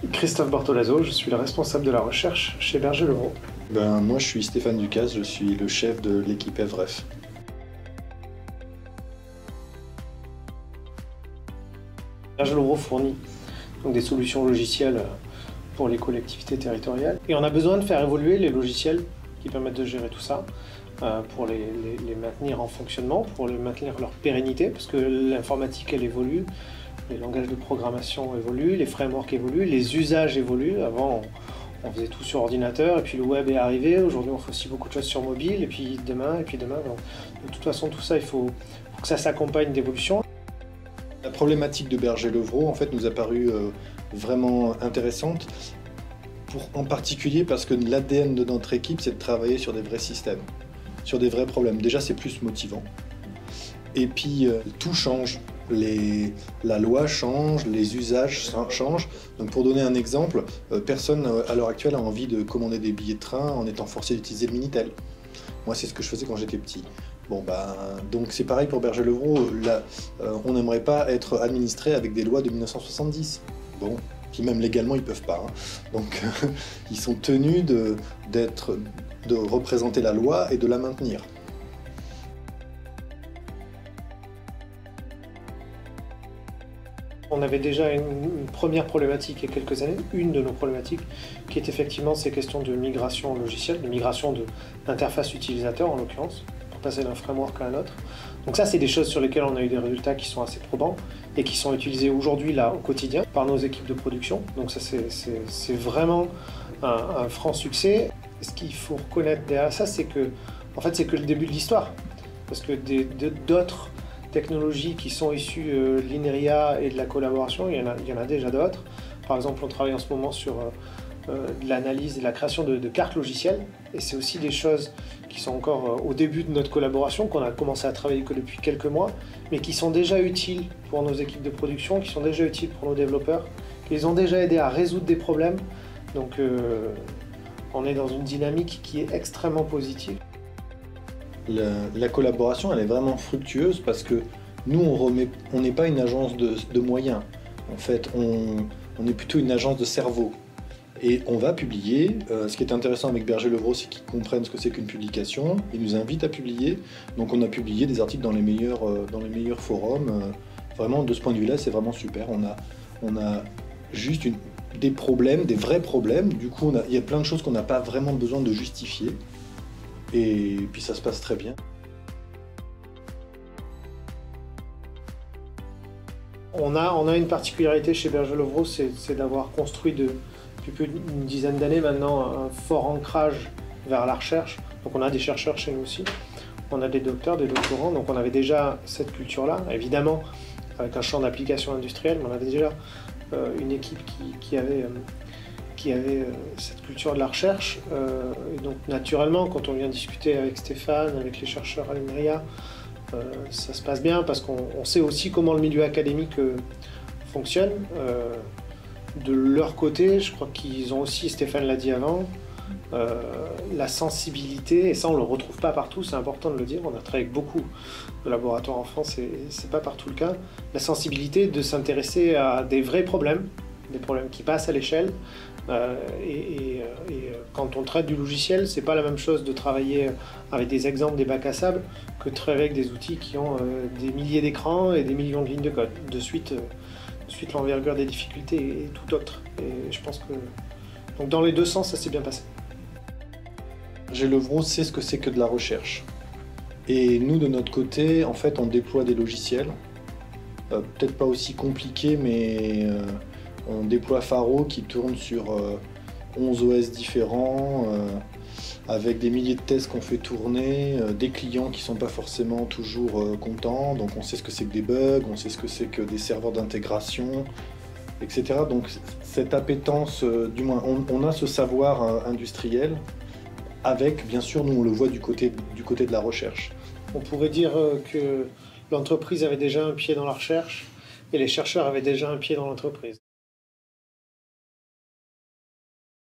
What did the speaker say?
Christophe Bortolazzo, je suis le responsable de la recherche chez Berger-Levrault. Moi, je suis Stéphane Ducasse, je suis le chef de l'équipe FREF. Berger-Levrault fournit donc des solutions logicielles pour les collectivités territoriales. Et on a besoin de faire évoluer les logiciels qui permettent de gérer tout ça, pour les maintenir en fonctionnement, pour les maintenir leur pérennité, parce que l'informatique, elle évolue, les langages de programmation évoluent, les frameworks évoluent, les usages évoluent. Avant, on faisait tout sur ordinateur, et puis le web est arrivé. Aujourd'hui, on fait aussi beaucoup de choses sur mobile, et puis demain. Donc, de toute façon, tout ça, il faut que ça s'accompagne d'évolution. La problématique de Berger-Levrault, en fait, nous a paru vraiment intéressante, en particulier parce que l'ADN de notre équipe, c'est de travailler sur des vrais systèmes, sur des vrais problèmes. Déjà, c'est plus motivant. Et puis, tout change. La loi change, les usages changent. Donc pour donner un exemple, personne à l'heure actuelle a envie de commander des billets de train en étant forcé d'utiliser le Minitel. Moi, c'est ce que je faisais quand j'étais petit. Donc c'est pareil pour Berger-Levrault. On n'aimerait pas être administré avec des lois de 1970. Puis même légalement, ils peuvent pas. Donc ils sont tenus de représenter la loi et de la maintenir. On avait déjà une première problématique il y a quelques années, une de nos problématiques, qui est effectivement ces questions de migration logicielle, de migration d'interface utilisateur en l'occurrence, pour passer d'un framework à un autre. Donc ça, c'est des choses sur lesquelles on a eu des résultats qui sont assez probants et qui sont utilisés aujourd'hui là au quotidien par nos équipes de production. Donc ça, c'est vraiment un franc succès. Ce qu'il faut reconnaître derrière ça, c'est que, en fait, c'est que le début de l'histoire, parce que d'autres technologies qui sont issues de l'INRIA et de la collaboration, il y en a déjà d'autres. Par exemple, on travaille en ce moment sur de l'analyse et de la création de cartes logicielles, et c'est aussi des choses qui sont encore au début de notre collaboration, qu'on a commencé à travailler que depuis quelques mois, mais qui sont déjà utiles pour nos équipes de production, qui sont déjà utiles pour nos développeurs, qui les ont déjà aidés à résoudre des problèmes. Donc on est dans une dynamique qui est extrêmement positive. La collaboration, elle est vraiment fructueuse parce que nous, on n'est pas une agence de moyens. En fait, on est plutôt une agence de cerveau. Et on va publier. Ce qui est intéressant avec Berger-Levrault, c'est qu'ils comprennent ce que c'est qu'une publication. Ils nous invitent à publier. Donc on a publié des articles dans les meilleurs forums. Vraiment, de ce point de vue-là, c'est vraiment super. On a juste des problèmes, des vrais problèmes. Du coup, il y a plein de choses qu'on n'a pas vraiment besoin de justifier. Et puis ça se passe très bien. On a une particularité chez Berger-Levrault, c'est d'avoir construit depuis plus d'une dizaine d'années maintenant un fort ancrage vers la recherche. Donc on a des chercheurs chez nous aussi, on a des docteurs, des doctorants, donc on avait déjà cette culture-là, évidemment avec un champ d'application industrielle, mais on avait déjà une équipe qui avait cette culture de la recherche. Et donc naturellement, quand on vient discuter avec Stéphane, avec les chercheurs à l'INRIA, ça se passe bien parce qu'on sait aussi comment le milieu académique fonctionne. De leur côté, je crois qu'ils ont aussi, Stéphane l'a dit avant, la sensibilité, et ça on ne le retrouve pas partout, c'est important de le dire, on a travaillé avec beaucoup de laboratoires en France et c'est pas partout le cas, la sensibilité de s'intéresser à des vrais problèmes, des problèmes qui passent à l'échelle. Quand on traite du logiciel, c'est pas la même chose de travailler avec des exemples, des bacs à sable, que de travailler avec des outils qui ont des milliers d'écrans et des millions de lignes de code. De suite l'envergure des difficultés est tout autre. Et je pense que donc dans les deux sens, ça s'est bien passé. Berger-Levrault sait ce que c'est que de la recherche. Et nous, de notre côté, en fait, on déploie des logiciels, peut-être pas aussi compliqués, mais on déploie Faro qui tourne sur 11 OS différents, avec des milliers de tests qu'on fait tourner, des clients qui ne sont pas forcément toujours contents, donc on sait ce que c'est que des bugs, on sait ce que c'est que des serveurs d'intégration, etc. Donc cette appétence, du moins on a ce savoir industriel, avec, bien sûr, nous on le voit du côté de la recherche. On pourrait dire que l'entreprise avait déjà un pied dans la recherche et les chercheurs avaient déjà un pied dans l'entreprise.